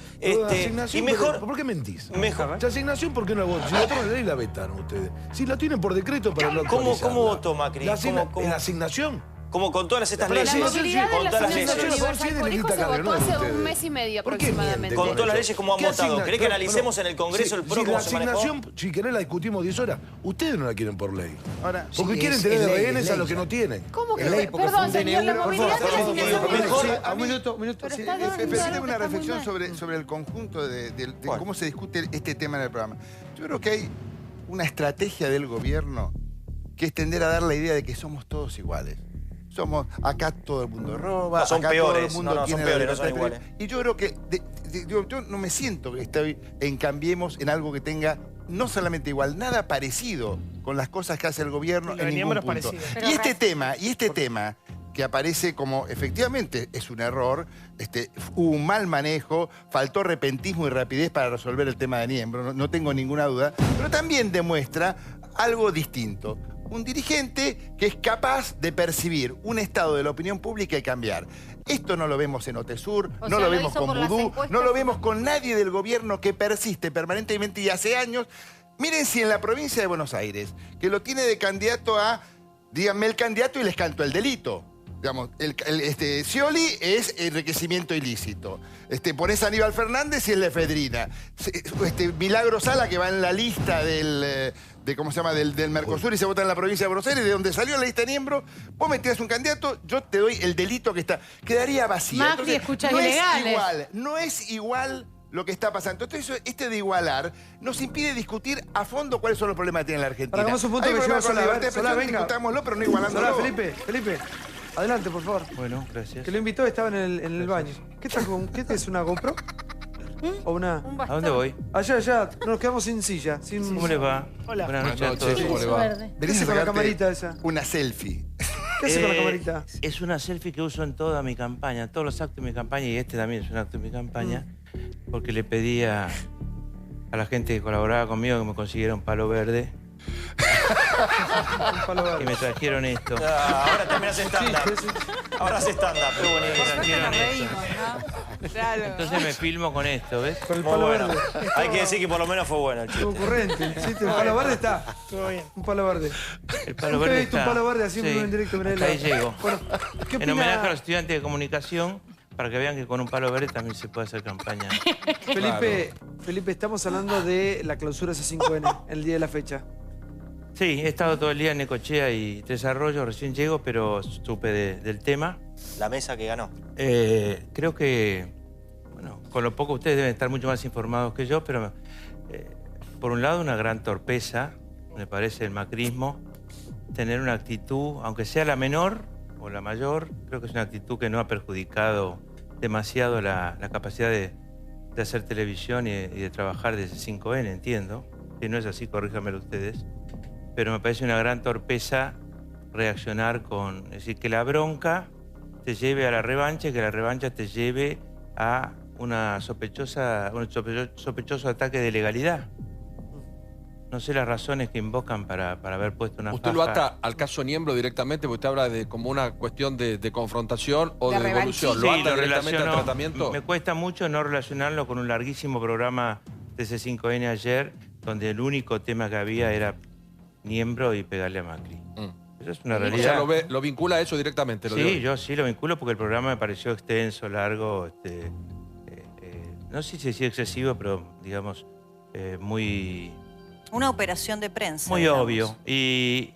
Y mejor... ¿Por qué mentís? Mejor. La asignación, ¿por qué no la votan? Si la toman la ley, la vetan ustedes. Si la tienen por decreto para no ¿Cómo actualizarla. votó Macri? ¿En la asignación? Como con todas estas Pero leyes. la movilidad Con de todas la las asignación leyes. Universal por hijo se votó hace un mes y medio ¿Por qué aproximadamente. Con todas las leyes como han ¿Qué votado. asigna- ¿Querés que analicemos en el Congreso el PRO si cómo la se manejó? asignación, si querés la discutimos 10 horas, ustedes no la quieren por ley. Ahora, Porque sí, quieren es tener de ley, rehenes es a ley los que ya. no tienen. ¿Cómo que? Es ley porque Perdón, fue un señor, la DNU. movilidad de la asignación Mejor, universal. un minuto. Pero Sí. está dando Tengo algo una que está muy reflexión mal. sobre el conjunto de cómo se discute este tema en el programa. Yo creo que hay una estrategia del gobierno que es tender a dar la idea de que somos todos iguales. Acá todo el mundo roba, No, son acá peores. todo el mundo No, no, son tiene la peores, no son libertad de iguales. Y yo creo que, yo no me siento que estoy en Cambiemos en algo que tenga no solamente igual, nada parecido con las cosas que hace el gobierno Lo de en ningún Niembro es punto. parecido. Y este tema que aparece como, efectivamente, es un error, hubo un mal manejo, faltó repentismo y rapidez para resolver el tema de Niembro, no tengo ninguna duda, pero también demuestra algo distinto. Un dirigente que es capaz de percibir un estado de la opinión pública y cambiar. Esto no lo vemos en Otesur, O no sea, lo lo vemos hizo con por las Vudú, encuestas. no lo vemos con nadie del gobierno que persiste permanentemente y hace años. Miren si en la provincia de Buenos Aires, que lo tiene de candidato a, díganme el candidato y les canto el delito. Digamos, Scioli es enriquecimiento ilícito. Ponés a Aníbal Fernández y es la efedrina. Milagro Sala, que va en la lista del Mercosur y se vota en la provincia de Buenos Aires, de donde salió la lista de Niembro, vos me tirás un candidato, yo te doy el delito que está. Quedaría vacío. Macri escucha no ilegales. es igual, no es igual lo que está pasando. Entonces, de igualar nos impide discutir a fondo cuáles son los problemas que tiene la Argentina. Para hagamos un punto Hay que problema lleva con la Solá. libertad de Solá, expresión, venga. discutámoslo, pero no igualándolo. Solá, Felipe, adelante, por favor. Bueno, gracias. Que lo invitó, estaba en el baño. ¿Qué es una GoPro? ¿O una...? ¿A dónde voy? Allá, nos quedamos sin silla. ¿Cómo les va? Hola. Buenas noches a todos. ¿cómo le va? ¿Qué hace con la camarita esa? Una selfie. ¿Qué hace con la camarita? Es una selfie que uso en toda mi campaña, todos los actos de mi campaña, y este también es un acto de mi campaña, porque le pedí a la gente que colaboraba conmigo que me consiguiera un palo verde. Y me trajeron esto. Ahora también hace stand-up. Ahora hace stand-up. Qué bonito. Me trajeron esto. Claro. Entonces me filmo con esto, ¿ves? Con el Muy palo bueno. verde. Hay que decir que por lo menos fue bueno el Estuvo chiste. ocurrente. ¿Sí? El palo verde está. Todo bien. Un palo verde. El palo Nunca he verde visto un está. palo verde así Sí, en directo. Mirá hasta ahí la- llego. Bueno, ¿qué En homenaje a los opina estudiantes de comunicación, para que vean que con un palo verde también se puede hacer campaña. Felipe, estamos hablando de la clausura C5N, el día de la fecha. Sí, he estado todo el día en Necochea y Tres Arroyos, recién llego, pero supe del tema. La mesa que ganó. Creo que, bueno, con lo poco ustedes deben estar mucho más informados que yo, pero por un lado una gran torpeza, me parece el macrismo, tener una actitud, aunque sea la menor o la mayor, creo que es una actitud que no ha perjudicado demasiado la capacidad de hacer televisión y de trabajar desde 5N, entiendo. Si no es así, corríjanmelo ustedes. Pero me parece una gran torpeza reaccionar con... Es decir, que la bronca te lleve a la revancha y que la revancha te lleve a un sospechoso ataque de legalidad. No sé las razones que invocan para haber puesto una ¿Usted faja. lo ata al caso Niembro directamente? Porque usted habla de como una cuestión de confrontación o de devolución. ¿Lo Sí, ata lo directamente al relaciono. tratamiento? Me cuesta mucho no relacionarlo con un larguísimo programa de C5N ayer, donde el único tema que había era Niembro y pegarle a Macri. Eso es una O realidad. sea, lo vincula a eso directamente. Lo de Sí, hoy. yo sí lo vinculo porque el programa me pareció extenso, largo, no sé si decía excesivo, pero digamos, muy... Una operación de prensa. Muy digamos. obvio. Y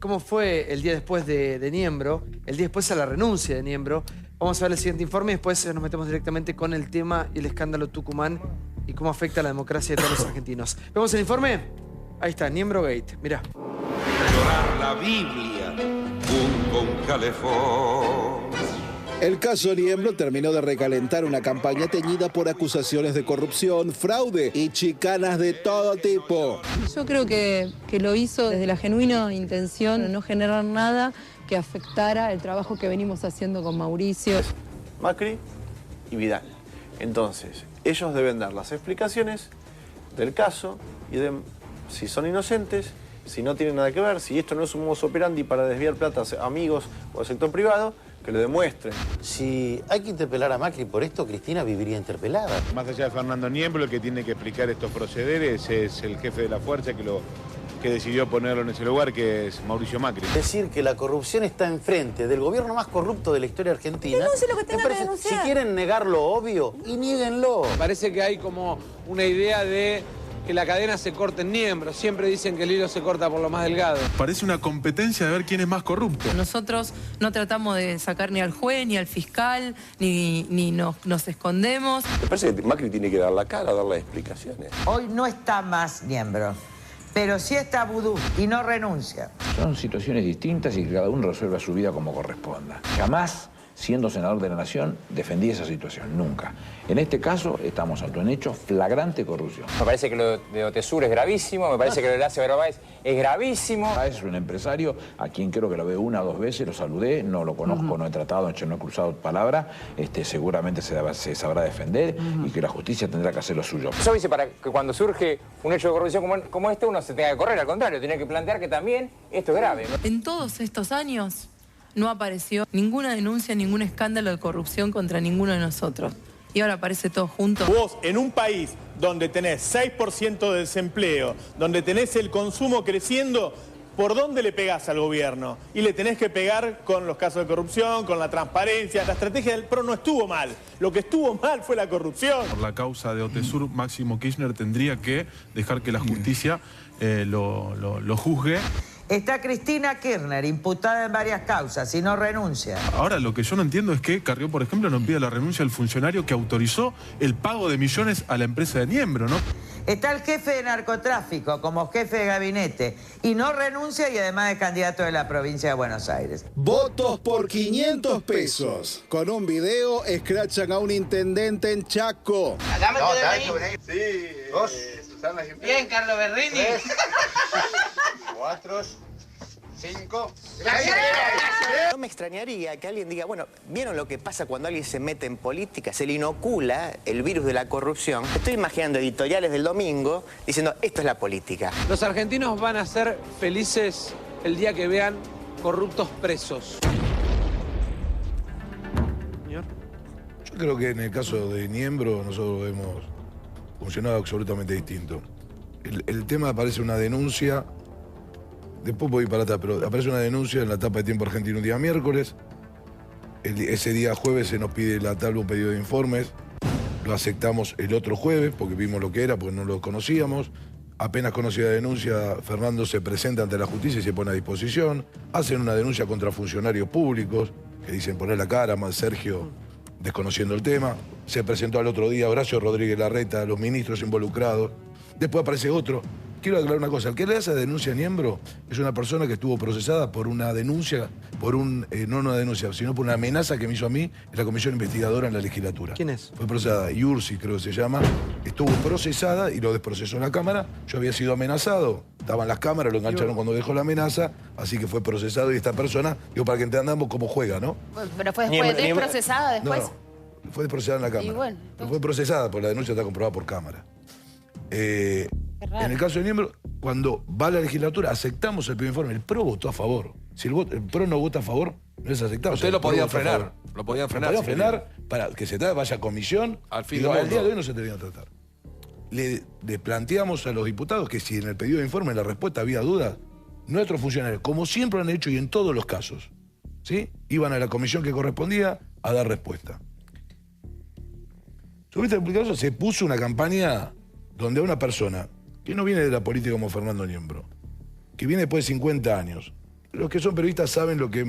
cómo fue el día después de Niembro, el día después a la renuncia de Niembro. Vamos a ver el siguiente informe y después nos metemos directamente con el tema y el escándalo Tucumán y cómo afecta a la democracia de todos los argentinos. ¿Vemos el informe? Ahí está, Niembro Gate. Mirá. Llorar la Biblia junto a un calefón. El caso Niembro terminó de recalentar una campaña teñida por acusaciones de corrupción, fraude y chicanas de todo tipo. Yo creo que lo hizo desde la genuina intención de no generar nada que afectara el trabajo que venimos haciendo con Mauricio. Macri y Vidal. Entonces, ellos deben dar las explicaciones del caso y de si son inocentes, si no tienen nada que ver, si esto no es un modus operandi para desviar plata a amigos o al sector privado, que lo demuestren. Si hay que interpelar a Macri por esto, Cristina viviría interpelada. Más allá de Fernando Niembro, el que tiene que explicar estos procederes es el jefe de la fuerza que decidió ponerlo en ese lugar, que es Mauricio Macri. Decir que la corrupción está enfrente del gobierno más corrupto de la historia argentina. Denuncie lo que tenga que denunciar. Si quieren negar lo obvio, y niéguenlo. Parece que hay como una idea de que la cadena se corte en Niembro. Siempre dicen que el hilo se corta por lo más delgado. Parece una competencia de ver quién es más corrupto. Nosotros no tratamos de sacar ni al juez, ni al fiscal, ni nos escondemos. Me parece que Macri tiene que dar la cara, dar las explicaciones. Hoy no está más Niembro, pero sí está Vudú y no renuncia. Son situaciones distintas y que cada uno resuelva su vida como corresponda. Jamás, siendo senador de la Nación, defendí esa situación, nunca. En este caso, estamos ante un hecho flagrante corrupción. Me parece que lo de Otesur es gravísimo, me parece que lo de Horacio Grabois es gravísimo. Es un empresario a quien creo que lo veo 1 o 2 veces, lo saludé, no lo conozco, no he tratado, no he cruzado palabra, seguramente se sabrá defender y que la justicia tendrá que hacer lo suyo. Yo hice para que cuando surge un hecho de corrupción como este, uno se tenga que correr, al contrario, tiene que plantear que también esto es grave, ¿no? En todos estos años no apareció ninguna denuncia, ningún escándalo de corrupción contra ninguno de nosotros. Y ahora aparece todo junto. Vos, en un país donde tenés 6% de desempleo, donde tenés el consumo creciendo, ¿por dónde le pegás al gobierno? Y le tenés que pegar con los casos de corrupción, con la transparencia. La estrategia del PRO no estuvo mal. Lo que estuvo mal fue la corrupción. Por la causa de Otesur, Máximo Kirchner tendría que dejar que la justicia lo juzgue. Está Cristina Kirchner, imputada en varias causas y no renuncia. Ahora, lo que yo no entiendo es que Carrió, por ejemplo, no pide la renuncia del funcionario que autorizó el pago de millones a la empresa de Niembro, ¿no? Está el jefe de narcotráfico como jefe de gabinete y no renuncia y además es candidato de la provincia de Buenos Aires. Votos por 500 pesos. Con un video escrachan a un intendente en Chaco. Hagamos Sí. Dos. Susana Jiménez. Bien, Carlos Berrini. 3, 4, 5. No me extrañaría que alguien diga, bueno, ¿vieron lo que pasa cuando alguien se mete en política? Se le inocula el virus de la corrupción. Estoy imaginando editoriales del domingo diciendo, esto es la política. Los argentinos van a ser felices el día que vean corruptos presos. Yo creo que en el caso de Niembro nosotros hemos funcionado absolutamente distinto. El tema aparece una denuncia, después voy para atrás, pero aparece una denuncia en la tapa de Tiempo Argentino un día miércoles. Ese día jueves se nos pide la tabla, un pedido de informes. Lo aceptamos el otro jueves porque vimos lo que era, porque no lo conocíamos. Apenas conocida la denuncia, Fernando se presenta ante la justicia y se pone a disposición. Hacen una denuncia contra funcionarios públicos que dicen poner la cara, más Sergio desconociendo el tema. Se presentó al otro día Horacio Rodríguez Larreta, los ministros involucrados. Después aparece otro. Quiero aclarar una cosa. El que le hace denuncia a Niembro es una persona que estuvo procesada por una denuncia, no una denuncia, sino por una amenaza que me hizo a mí en la comisión investigadora en la legislatura. ¿Quién es? Fue procesada. Yursi, creo que se llama. Estuvo procesada y lo desprocesó la Cámara. Yo había sido amenazado. Estaban las cámaras, lo engancharon cuando dejó la amenaza. Así que fue procesado y esta persona, digo, para que entendamos cómo juega, ¿no? Pero fue desprocesada después. No, fue procesada en la Cámara. Y bueno, no fue procesada, porque la denuncia está comprobada por Cámara. En el caso de Niembro, cuando va a la legislatura, aceptamos el primer informe. El PRO votó a favor. Si el PRO no vota a favor, no es aceptado. Ustedes lo podían frenar. Lo podían frenar. Lo podían frenar para que se vaya a comisión. Al fin y al día de hoy no se tenía que tratar. Le planteamos a los diputados que si en el pedido de informe en la respuesta había dudas, nuestros funcionarios, como siempre han hecho y en todos los casos, ¿sí?, iban a la comisión que correspondía a dar respuesta. Sobre este caso se puso una campaña donde a una persona que no viene de la política como Fernando Niembro, que viene después de 50 años, los que son periodistas saben lo que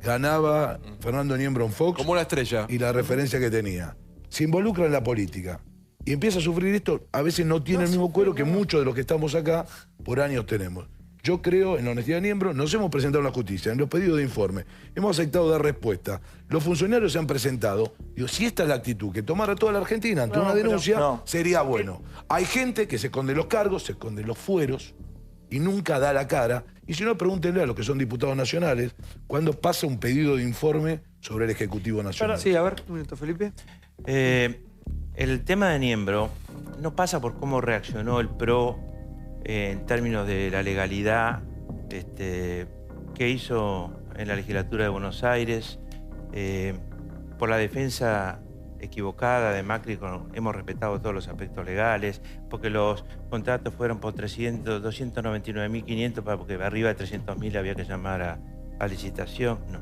ganaba Fernando Niembro en Fox. Como una estrella. Y la referencia que tenía. Se involucra en la política. Y empieza a sufrir esto, a veces no tiene el mismo cuero que muchos de los que estamos acá por años tenemos. Yo creo en la honestidad de Niembro, nos hemos presentado en la justicia, en los pedidos de informe, hemos aceptado dar respuesta. Los funcionarios se han presentado. Digo, si esta es la actitud que tomara toda la Argentina ante una denuncia, sería bueno. Hay gente que se esconde los cargos, se esconde los fueros y nunca da la cara. Y si no, pregúntenle a los que son diputados nacionales cuando pasa un pedido de informe sobre el Ejecutivo Nacional. Sí, a ver, un minuto, Felipe. El tema de Niembro no pasa por cómo reaccionó el PRO en términos de la legalidad que hizo en la legislatura de Buenos Aires, por la defensa equivocada de Macri, hemos respetado todos los aspectos legales, porque los contratos fueron por 299.500, porque arriba de 300.000 había que llamar a licitación. No.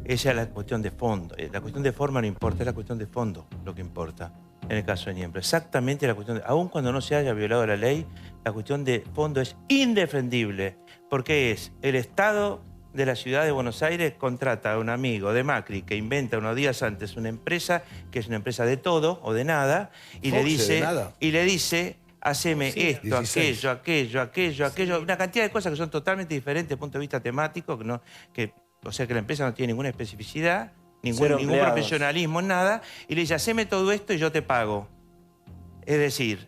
Esa es la cuestión de fondo. La cuestión de forma no importa, es la cuestión de fondo lo que importa en el caso de Niembro. Exactamente la cuestión aun cuando no se haya violado la ley, la cuestión de fondo es indefendible, porque es el Estado de la ciudad de Buenos Aires contrata a un amigo de Macri que inventa unos días antes una empresa, que es una empresa de todo o de nada, y le dice, haceme esto, 16. aquello, una cantidad de cosas que son totalmente diferentes desde el punto de vista temático, o sea que la empresa no tiene ninguna especificidad, ningún profesionalismo, nada, y le dice, haceme todo esto y yo te pago. Es decir,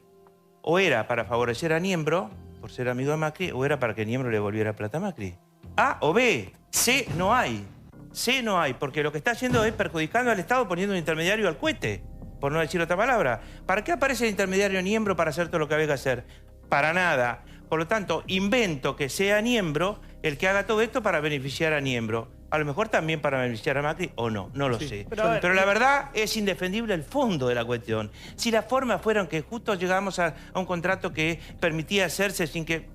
o era para favorecer a Niembro, por ser amigo de Macri, o era para que Niembro le volviera plata a Macri. A o B. C no hay. C no hay, porque lo que está haciendo es perjudicando al Estado poniendo un intermediario al cohete, por no decir otra palabra. ¿Para qué aparece el intermediario Niembro para hacer todo lo que había que hacer? Para nada. Por lo tanto, invento que sea Niembro el que haga todo esto para beneficiar a Niembro. A lo mejor también para beneficiar a Macri o no, no lo sé. Pero la verdad es indefendible el fondo de la cuestión. Si las formas fueron que justo llegamos a un contrato que permitía hacerse sin que...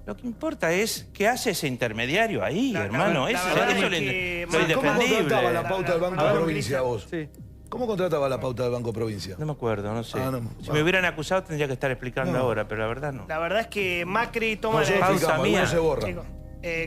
Lo que importa es qué hace ese intermediario ahí, hermano. Eso es lo indefendible. ¿Cómo contrataba la pauta del Banco Provincia vos? ¿Cómo contrataba la pauta del Banco Provincia? No me acuerdo, no sé. Si me hubieran acusado tendría que estar explicando ahora, pero la verdad no. La verdad es que Macri toma la decisión. No se borra.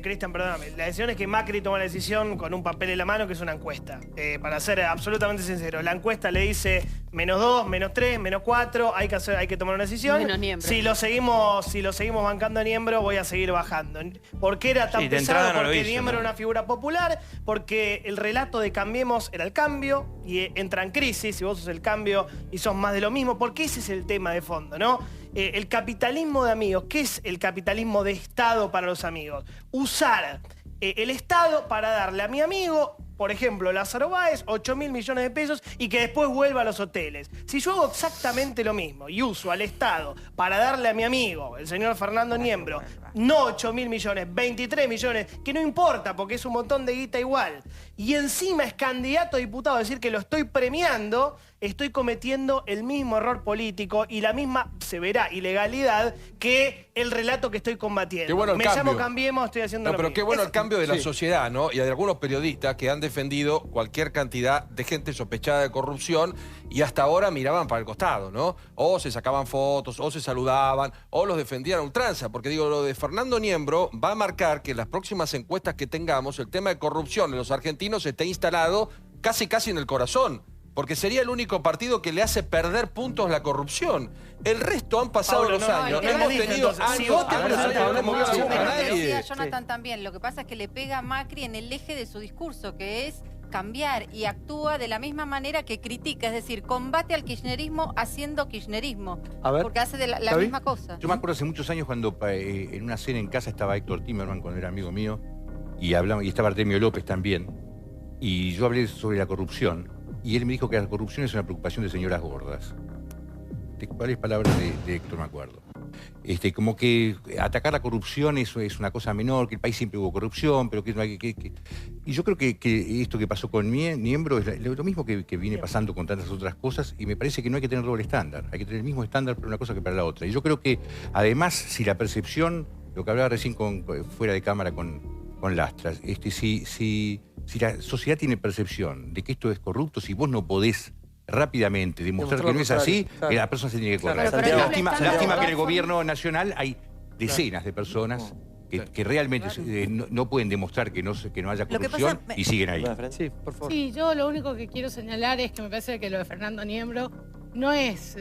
Cristian, perdóname. La decisión es que Macri toma la decisión con un papel en la mano que es una encuesta. Para ser absolutamente sincero, la encuesta le dice -2, -3, -4, hay que tomar una decisión. Si lo seguimos bancando a Niembro, voy a seguir bajando. ¿Por qué era tan pesado? Porque Niembro era una figura popular, porque el relato de Cambiemos era el cambio y entra en crisis, y vos sos el cambio y sos más de lo mismo, porque ese es el tema de fondo, ¿no? El capitalismo de amigos. ¿Qué es el capitalismo de Estado para los amigos? Usar el Estado para darle a mi amigo, por ejemplo, Lázaro Báez, 8.000 millones de pesos y que después vuelva a los hoteles. Si yo hago exactamente lo mismo y uso al Estado para darle a mi amigo, el señor Fernando Niembro, no 8.000 millones, 23 millones, que no importa porque es un montón de guita igual, y encima es candidato a diputado, es decir, que lo estoy premiando, estoy cometiendo el mismo error político y la misma severa ilegalidad que el relato que estoy combatiendo. Qué bueno el cambio. Llamo Cambiemos, estoy haciendo lo pero mismo. qué bueno el cambio de la sociedad, ¿no? Y de algunos periodistas que han defendido cualquier cantidad de gente sospechada de corrupción y hasta ahora miraban para el costado, ¿no? O se sacaban fotos, o se saludaban, o los defendían a ultranza. Porque digo, lo de Fernando Niembro va a marcar que en las próximas encuestas que tengamos, el tema de corrupción en los argentinos esté instalado casi en el corazón. Porque sería el único partido que le hace perder puntos la corrupción. El resto han pasado los años. Hemos tenido años. Decía Jonathan también. Lo que pasa es que le pega a Macri en el eje de su discurso, que es cambiar, y actúa de la misma manera que critica, es decir, combate al kirchnerismo haciendo kirchnerismo. Porque hace la misma cosa. Yo me acuerdo hace muchos años cuando en una cena en casa estaba Héctor Timerman, cuando era amigo mío, y estaba Artemio López también, y yo hablé sobre la corrupción. Y él me dijo que la corrupción es una preocupación de señoras gordas. ¿De cuáles palabras de Héctor me acuerdo? Como que atacar la corrupción es una cosa menor, que el país siempre hubo corrupción, pero que no hay que... Y yo creo que esto que pasó con Niembro es lo mismo que viene pasando con tantas otras cosas, y me parece que no hay que tener doble estándar. Hay que tener el mismo estándar para una cosa que para la otra. Y yo creo que, además, si la percepción, lo que hablaba recién fuera de cámara con Lastras, si la sociedad tiene percepción de que esto es corrupto, si vos no podés rápidamente demostrar que no es así, la persona se tiene que correr. Lástima que en el gobierno nacional hay decenas de personas que realmente no pueden demostrar que no haya corrupción y siguen ahí. Sí, por favor. Sí, yo lo único que quiero señalar es que me parece que lo de Fernando Niembro no es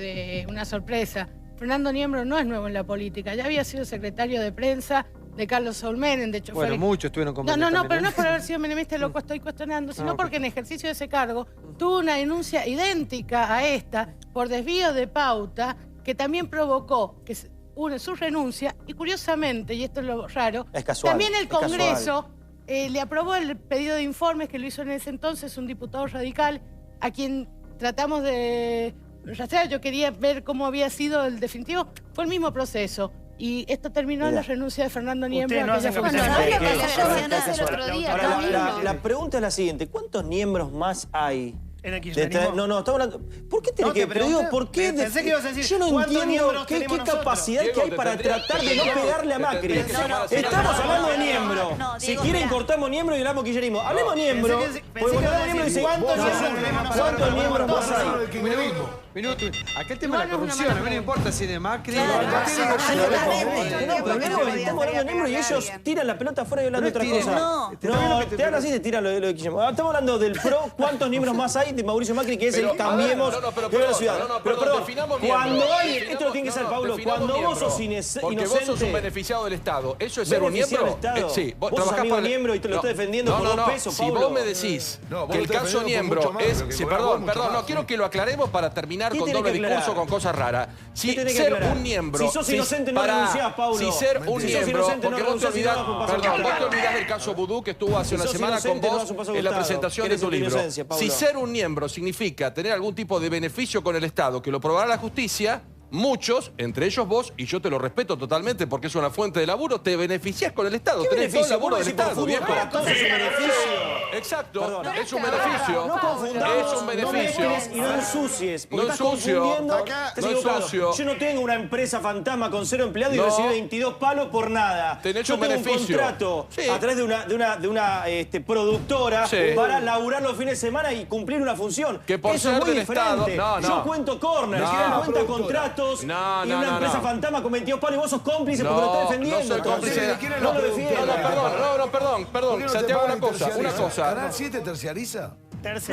una sorpresa. Fernando Niembro no es nuevo en la política, ya había sido secretario de prensa de Carlos Saúl Menem, de hecho Bueno, muchos estuvieron con Menem No, también, pero no es por haber sido menemista lo que estoy cuestionando, sino porque en ejercicio de ese cargo tuvo una denuncia idéntica a esta por desvío de pauta que también provocó que su renuncia y curiosamente, y esto es lo raro, es casual, también el Congreso le aprobó el pedido de informes que lo hizo en ese entonces un diputado radical a quien tratamos de rastrear. Yo quería ver cómo había sido el definitivo. Fue el mismo proceso. Y esto terminó en la renuncia de Fernando Niembro. La pregunta es la siguiente. ¿Cuántos miembros más hay? ¿En el kirchnerismo? No, estamos hablando... ¿Por qué tenés que...? Pero digo, ¿por qué? Pensé que ibas a decir, yo no entiendo qué capacidad que hay para tratar de no pegarle a Macri. Estamos hablando de Niembro. Si quieren cortamos Niembro y hablamos kirchnerismo. Hablemos Niembro. Porque cuando hablamos Niembro dice... ¿Cuántos miembros más hay? Minuto. Acá el tema de la corrupción, a mí no me importa si de Macri... Estamos hablando de Niembro y ellos tiran la pelota afuera y hablan de otras cosas. No, te hablan así y te tiran lo de Kirchner. Estamos hablando del PRO, ¿cuántos miembros más hay de Mauricio Macri, que es el Cambiemos de la ciudad? Pero perdón, cuando hay... Esto lo tiene que ser, Pablo, cuando vos sos inocente... Porque vos sos un beneficiado del Estado. ¿Eso es ser un miembro? Sí. Vos sos amigo Niembro y te lo estás defendiendo por 2 pesos, Pablo. Si vos me decís que el caso Niembro es... Perdón, no, quiero que lo aclaremos para terminar con doble discurso, con cosas raras. Si ser un miembro... Si sos inocente no renunciás, Pablo. Si ser un miembro... Porque vos te olvidás del caso Vudú que estuvo hace una semana con vos en la presentación de tu libro. Si ser un miembro significa tener algún tipo de beneficio con el Estado, que lo probará la justicia, muchos, entre ellos vos, y yo te lo respeto totalmente porque es una fuente de laburo, te beneficiás con el Estado. Tenés todo el laburo del Estado, viejo. Para todos es un beneficio. Exacto, es un beneficio. No confundamos, es un beneficio. No mezcles y no ensucies. No ensucio. No ensucio. Yo no tengo una empresa fantasma con 0 empleados y recibí 22 palos por nada. Tenés un contrato a través de una productora para laburar los fines de semana y cumplir una función. Que por eso ser es muy del diferente. Estado. Yo cuento corner, si dan cuenta contratos y una empresa fantasma con 22 palos y vos sos cómplice porque lo estás defendiendo. No soy cómplice. No lo defiendes. Perdón. Santiago, una cosa. ¿Canal 7 terciariza? ¿Sabes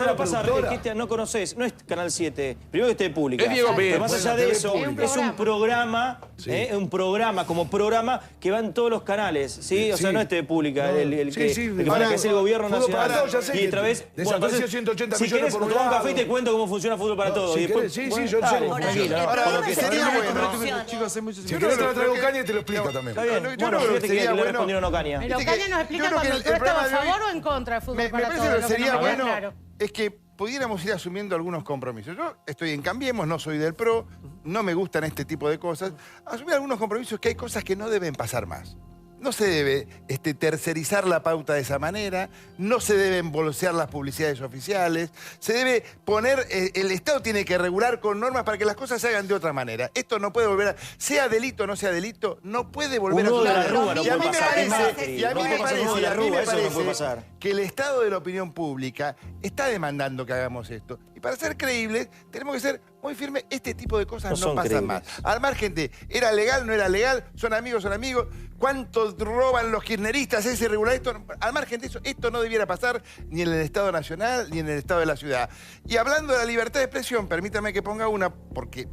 lo pasa, Cristian? No conocés, no es Canal 7. Primero que esté pública. Es Diego Pérez. Pero más allá de eso, es un programa, como programa que va en todos los canales, ¿sí? O sea, no es TV Pública, el que es el gobierno nacional. Y otra vez, desapareció 180 millones por un lado. Un café y te cuento cómo funciona Fútbol para Todos. Sí, yo sé. Ahora, lo que sería bueno... Chicos, hay muchos... Si querés te traigo Caña y te lo explico también. Está bien. Bueno, fíjate que le respondieron a Ocaña. Pero Ocaña nos explica cuando el PRO estaba a favor o en contra de Fútbol para Todos. Lo que sería bueno es que pudiéramos ir asumiendo algunos compromisos. Yo estoy en Cambiemos, no soy del PRO, no me gustan este tipo de cosas. Asumir algunos compromisos, que hay cosas que no deben pasar más. No se debe tercerizar la pauta de esa manera, no se deben bolsear las publicidades oficiales, se debe poner, el Estado tiene que regular con normas para que las cosas se hagan de otra manera. Esto no puede volver a, sea delito o no sea delito, no puede volver a suceder. Y a mí me parece que el Estado de la opinión pública está demandando que hagamos esto. Y para ser creíbles, tenemos que ser muy firmes, este tipo de cosas no pasan más. Al margen de, ¿era legal, no era legal? ¿Son amigos, son amigos? ¿Cuánto roban los kirchneristas? ¿Es irregular esto? Al margen de eso, esto no debiera pasar ni en el Estado Nacional ni en el Estado de la ciudad. Y hablando de la libertad de expresión, permítame que ponga una, porque